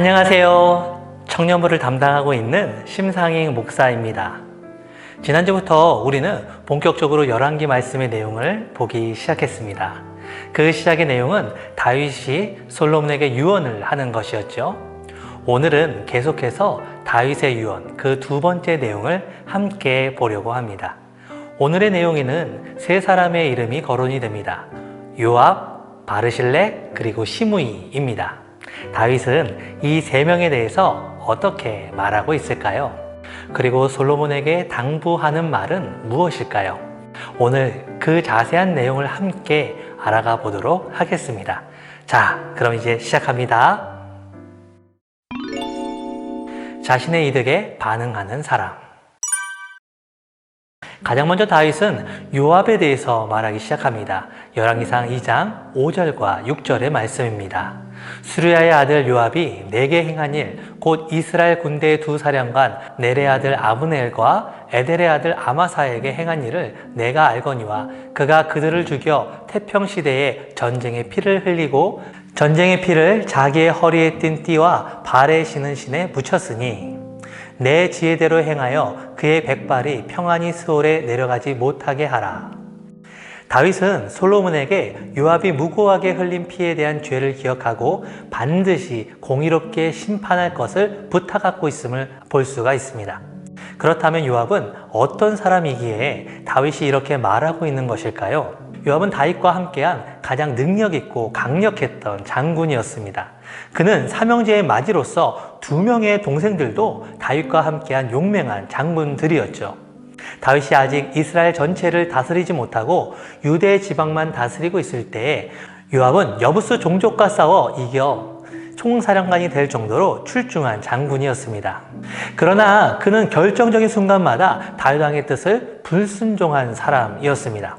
안녕하세요. 청년부를 담당하고 있는 심상익 목사입니다. 지난주부터 우리는 본격적으로 열왕기 말씀의 내용을 보기 시작했습니다. 그 시작의 내용은 다윗이 솔로몬에게 유언을 하는 것이었죠. 오늘은 계속해서 다윗의 유언, 그 두 번째 내용을 함께 보려고 합니다. 오늘의 내용에는 세 사람의 이름이 거론이 됩니다. 요압, 바르실레, 그리고 시므이입니다. 다윗은 이 세 명에 대해서 어떻게 말하고 있을까요? 그리고 솔로몬에게 당부하는 말은 무엇일까요? 오늘 그 자세한 내용을 함께 알아가 보도록 하겠습니다. 자, 그럼 이제 시작합니다. 자신의 이득에 반응하는 사람. 가장 먼저 다윗은 요압에 대해서 말하기 시작합니다. 열왕기상 2장 5절과 6절의 말씀입니다. 수르야의 아들 요압이 내게 행한 일, 곧 이스라엘 군대의 두 사령관 넬의 아들 아브넬과 에델의 아들 아마사에게 행한 일을 내가 알거니와 그가 그들을 죽여 태평시대에 전쟁의 피를 흘리고 전쟁의 피를 자기의 허리에 띤 띠와 발에 신은 신에 묻혔으니 내 지혜대로 행하여 그의 백발이 평안히 스올에 내려가지 못하게 하라. 다윗은 솔로몬에게 요압이 무고하게 흘린 피에 대한 죄를 기억하고 반드시 공의롭게 심판할 것을 부탁하고 있음을 볼 수가 있습니다. 그렇다면 요압은 어떤 사람이기에 다윗이 이렇게 말하고 있는 것일까요? 요압은 다윗과 함께한 가장 능력 있고 강력했던 장군이었습니다. 그는 삼형제의 맏이로서 두 명의 동생들도 다윗과 함께한 용맹한 장군들이었죠. 다윗이 아직 이스라엘 전체를 다스리지 못하고 유대 지방만 다스리고 있을 때에 요압은 여부스 종족과 싸워 이겨 총사령관이 될 정도로 출중한 장군이었습니다. 그러나 그는 결정적인 순간마다 다윗 왕의 뜻을 불순종한 사람이었습니다.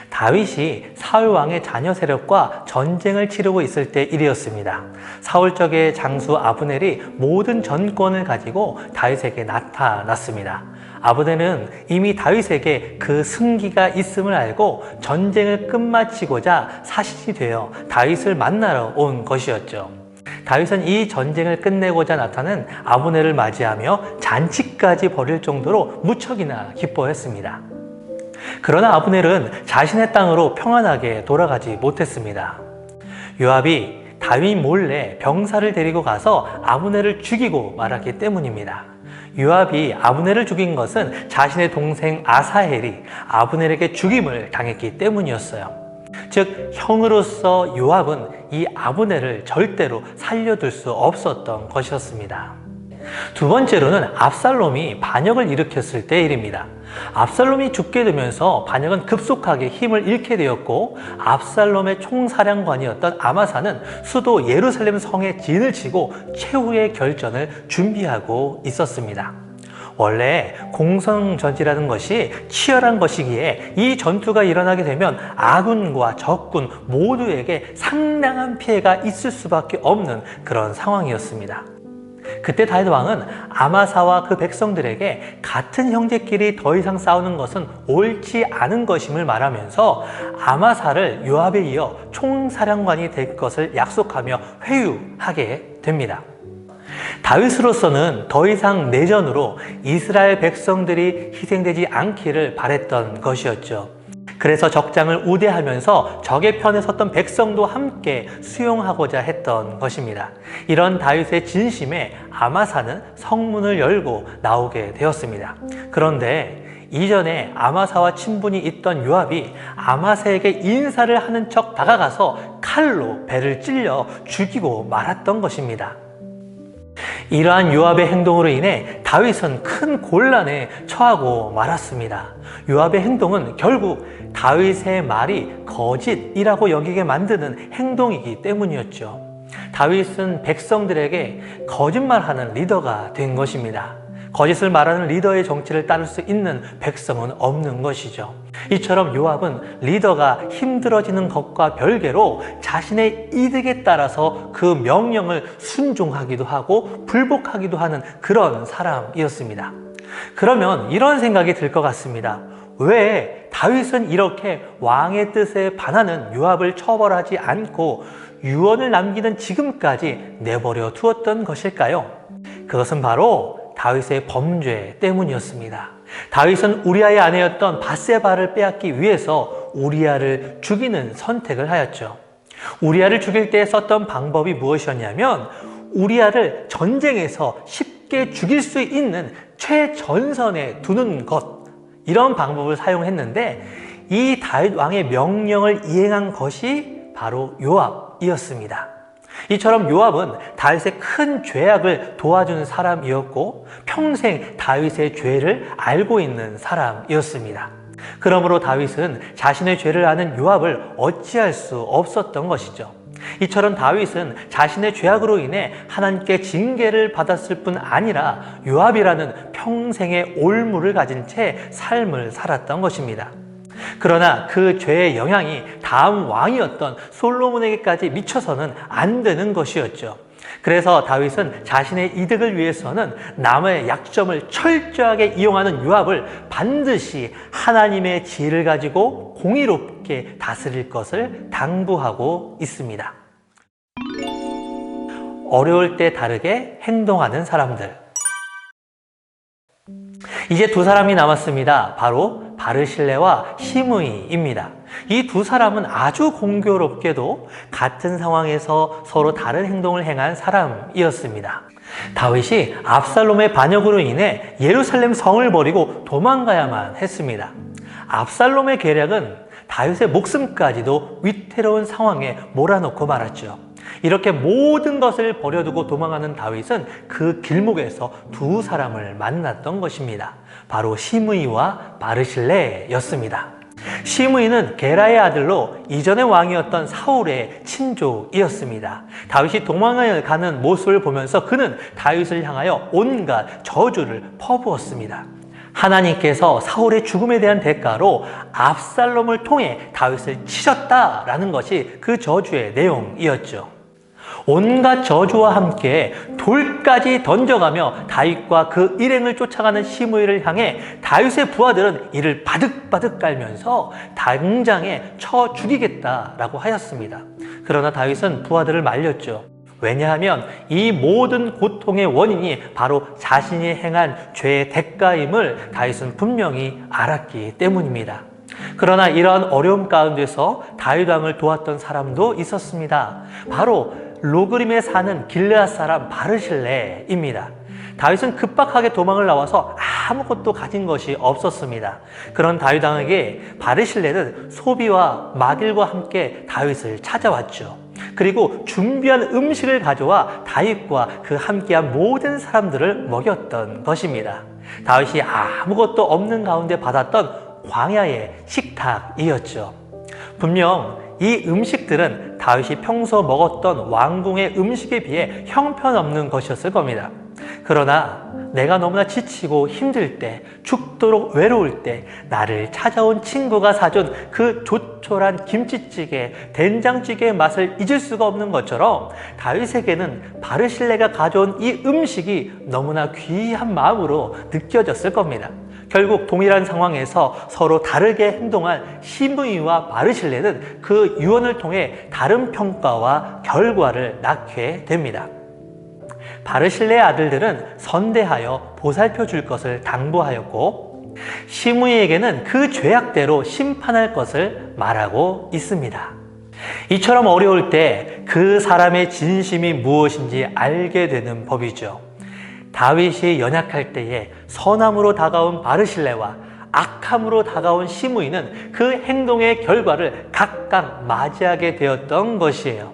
다윗이 사울 왕의 자녀 세력과 전쟁을 치르고 있을 때 일이었습니다. 사울 적의 장수 아브넬이 모든 전권을 가지고 다윗에게 나타났습니다. 아브넬은 이미 다윗에게 그 승기가 있음을 알고 전쟁을 끝마치고자 사신이 되어 다윗을 만나러 온 것이었죠. 다윗은 이 전쟁을 끝내고자 나타난 아브넬을 맞이하며 잔치까지 벌일 정도로 무척이나 기뻐했습니다. 그러나 아브넬은 자신의 땅으로 평안하게 돌아가지 못했습니다. 요압이 다윗 몰래 병사를 데리고 가서 아브넬을 죽이고 말았기 때문입니다. 요압이 아브넬을 죽인 것은 자신의 동생 아사헬이 아브넬에게 죽임을 당했기 때문이었어요. 즉 형으로서 요압은 이 아브넬을 절대로 살려둘 수 없었던 것이었습니다. 두 번째로는 압살롬이 반역을 일으켰을 때 일입니다. 압살롬이 죽게 되면서 반역은 급속하게 힘을 잃게 되었고 압살롬의 총사령관이었던 아마사는 수도 예루살렘 성에 진을 치고 최후의 결전을 준비하고 있었습니다. 원래 공성전이라는 것이 치열한 것이기에 이 전투가 일어나게 되면 아군과 적군 모두에게 상당한 피해가 있을 수밖에 없는 그런 상황이었습니다. 그때 다윗 왕은 아마사와 그 백성들에게 같은 형제끼리 더 이상 싸우는 것은 옳지 않은 것임을 말하면서 아마사를 요압에 이어 총사령관이 될 것을 약속하며 회유하게 됩니다. 다윗으로서는 더 이상 내전으로 이스라엘 백성들이 희생되지 않기를 바랬던 것이었죠. 그래서 적장을 우대하면서 적의 편에 섰던 백성도 함께 수용하고자 했던 것입니다. 이런 다윗의 진심에 아마사는 성문을 열고 나오게 되었습니다. 그런데 이전에 아마사와 친분이 있던 요압이 아마사에게 인사를 하는 척 다가가서 칼로 배를 찔려 죽이고 말았던 것입니다. 이러한 요압의 행동으로 인해 다윗은 큰 곤란에 처하고 말았습니다. 요압의 행동은 결국 다윗의 말이 거짓이라고 여기게 만드는 행동이기 때문이었죠. 다윗은 백성들에게 거짓말하는 리더가 된 것입니다. 거짓을 말하는 리더의 정치를 따를 수 있는 백성은 없는 것이죠. 이처럼 요압은 리더가 힘들어지는 것과 별개로 자신의 이득에 따라서 그 명령을 순종하기도 하고 불복하기도 하는 그런 사람이었습니다. 그러면 이런 생각이 들 것 같습니다. 왜 다윗은 이렇게 왕의 뜻에 반하는 요압을 처벌하지 않고 유언을 남기는 지금까지 내버려 두었던 것일까요? 그것은 바로 다윗의 범죄 때문이었습니다. 다윗은 우리아의 아내였던 밧세바를 빼앗기 위해서 우리아를 죽이는 선택을 하였죠. 우리아를 죽일 때 썼던 방법이 무엇이었냐면 우리아를 전쟁에서 쉽게 죽일 수 있는 최전선에 두는 것, 이런 방법을 사용했는데 이 다윗 왕의 명령을 이행한 것이 바로 요압이었습니다. 이처럼 요압은 다윗의 큰 죄악을 도와주는 사람이었고 평생 다윗의 죄를 알고 있는 사람이었습니다. 그러므로 다윗은 자신의 죄를 아는 요압을 어찌할 수 없었던 것이죠. 이처럼 다윗은 자신의 죄악으로 인해 하나님께 징계를 받았을 뿐 아니라 요압이라는 평생의 올무를 가진 채 삶을 살았던 것입니다. 그러나 그 죄의 영향이 다음 왕이었던 솔로몬에게까지 미쳐서는 안 되는 것이었죠. 그래서 다윗은 자신의 이득을 위해서는 남의 약점을 철저하게 이용하는 요압을 반드시 하나님의 지혜를 가지고 공의롭게 다스릴 것을 당부하고 있습니다. 어려울 때 다르게 행동하는 사람들. 이제 두 사람이 남았습니다. 바로 바르실레와 시므이입니다. 이 두 사람은 아주 공교롭게도 같은 상황에서 서로 다른 행동을 행한 사람이었습니다. 다윗이 압살롬의 반역으로 인해 예루살렘 성을 버리고 도망가야만 했습니다. 압살롬의 계략은 다윗의 목숨까지도 위태로운 상황에 몰아넣고 말았죠. 이렇게 모든 것을 버려두고 도망하는 다윗은 그 길목에서 두 사람을 만났던 것입니다. 바로 시므이와 바르실레였습니다. 시므이는 게라의 아들로 이전의 왕이었던 사울의 친족이었습니다. 다윗이 도망가는 모습을 보면서 그는 다윗을 향하여 온갖 저주를 퍼부었습니다. 하나님께서 사울의 죽음에 대한 대가로 압살롬을 통해 다윗을 치셨다라는 것이 그 저주의 내용이었죠. 온갖 저주와 함께 돌까지 던져가며 다윗과 그 일행을 쫓아가는 시므이를 향해 다윗의 부하들은 이를 바득바득 깔면서 당장에 쳐 죽이겠다라고 하였습니다. 그러나 다윗은 부하들을 말렸죠. 왜냐하면 이 모든 고통의 원인이 바로 자신이 행한 죄의 대가임을 다윗은 분명히 알았기 때문입니다. 그러나 이러한 어려움 가운데서 다윗 왕을 도왔던 사람도 있었습니다. 바로 로그림에 사는 길르앗 사람 바르실레입니다. 다윗은 급박하게 도망을 나와서 아무것도 가진 것이 없었습니다. 그런 다윗 왕에게 바르실레는 소비와 마길과 함께 다윗을 찾아왔죠. 그리고 준비한 음식을 가져와 다윗과 그 함께한 모든 사람들을 먹였던 것입니다. 다윗이 아무것도 없는 가운데 받았던 광야의 식탁이었죠. 분명 이 음식들은 다윗이 평소 먹었던 왕궁의 음식에 비해 형편없는 것이었을 겁니다. 그러나 내가 너무나 지치고 힘들 때, 죽도록 외로울 때 나를 찾아온 친구가 사준 그 조촐한 김치찌개, 된장찌개의 맛을 잊을 수가 없는 것처럼 다윗에게는 바르실레가 가져온 이 음식이 너무나 귀한 마음으로 느껴졌을 겁니다. 결국 동일한 상황에서 서로 다르게 행동한 시므이와 바르실레는 그 유언을 통해 다른 평가와 결과를 낳게 됩니다. 바르실레의 아들들은 선대하여 보살펴 줄 것을 당부하였고 시므이에게는 그 죄악대로 심판할 것을 말하고 있습니다. 이처럼 어려울 때 그 사람의 진심이 무엇인지 알게 되는 법이죠. 다윗이 연약할 때에 선함으로 다가온 바르실레와 악함으로 다가온 시므이는 그 행동의 결과를 각각 맞이하게 되었던 것이에요.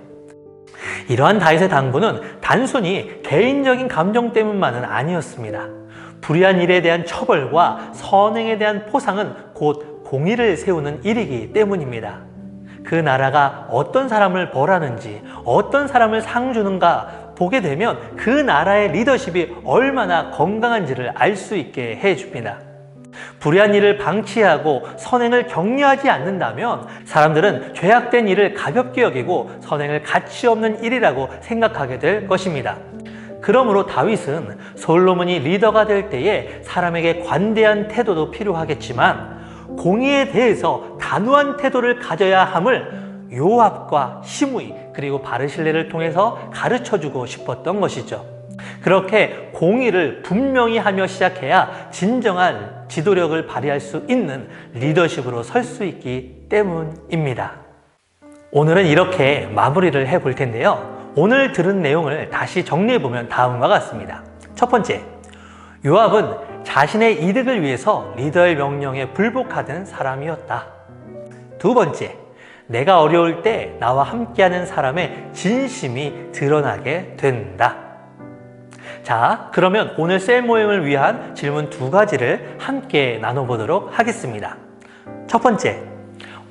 이러한 다윗의 당부는 단순히 개인적인 감정 때문만은 아니었습니다. 불의한 일에 대한 처벌과 선행에 대한 포상은 곧 공의를 세우는 일이기 때문입니다. 그 나라가 어떤 사람을 벌하는지, 어떤 사람을 상 주는가 보게 되면 그 나라의 리더십이 얼마나 건강한지를 알 수 있게 해줍니다. 불의한 일을 방치하고 선행을 격려하지 않는다면 사람들은 죄악된 일을 가볍게 여기고 선행을 가치 없는 일이라고 생각하게 될 것입니다. 그러므로 다윗은 솔로몬이 리더가 될 때에 사람에게 관대한 태도도 필요하겠지만 공의에 대해서 단호한 태도를 가져야 함을 요압과 시므이 그리고 바르실레를 통해서 가르쳐주고 싶었던 것이죠. 그렇게 공의를 분명히 하며 시작해야 진정한 지도력을 발휘할 수 있는 리더십으로 설 수 있기 때문입니다. 오늘은 이렇게 마무리를 해볼 텐데요. 오늘 들은 내용을 다시 정리해보면 다음과 같습니다. 첫 번째, 요압은 자신의 이득을 위해서 리더의 명령에 불복하던 사람이었다. 두 번째, 내가 어려울 때 나와 함께하는 사람의 진심이 드러나게 된다. 자, 그러면 오늘 셀 모임을 위한 질문 두 가지를 함께 나눠보도록 하겠습니다. 첫 번째,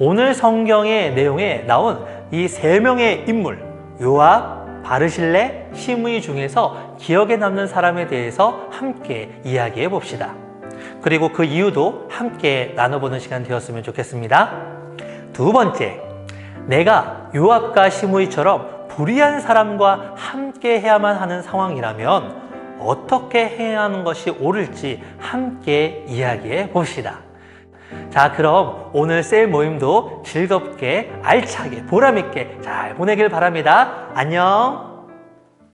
오늘 성경의 내용에 나온 이 세 명의 인물, 요압, 바르실레, 시므이 중에서 기억에 남는 사람에 대해서 함께 이야기해 봅시다. 그리고 그 이유도 함께 나눠보는 시간 되었으면 좋겠습니다. 두 번째, 내가 요압과 시므이처럼 불의한 사람과 함께 해야만 하는 상황이라면 어떻게 해야 하는 것이 옳을지 함께 이야기해 봅시다. 자, 그럼 오늘 셀 모임도 즐겁게, 알차게, 보람있게 잘 보내길 바랍니다. 안녕!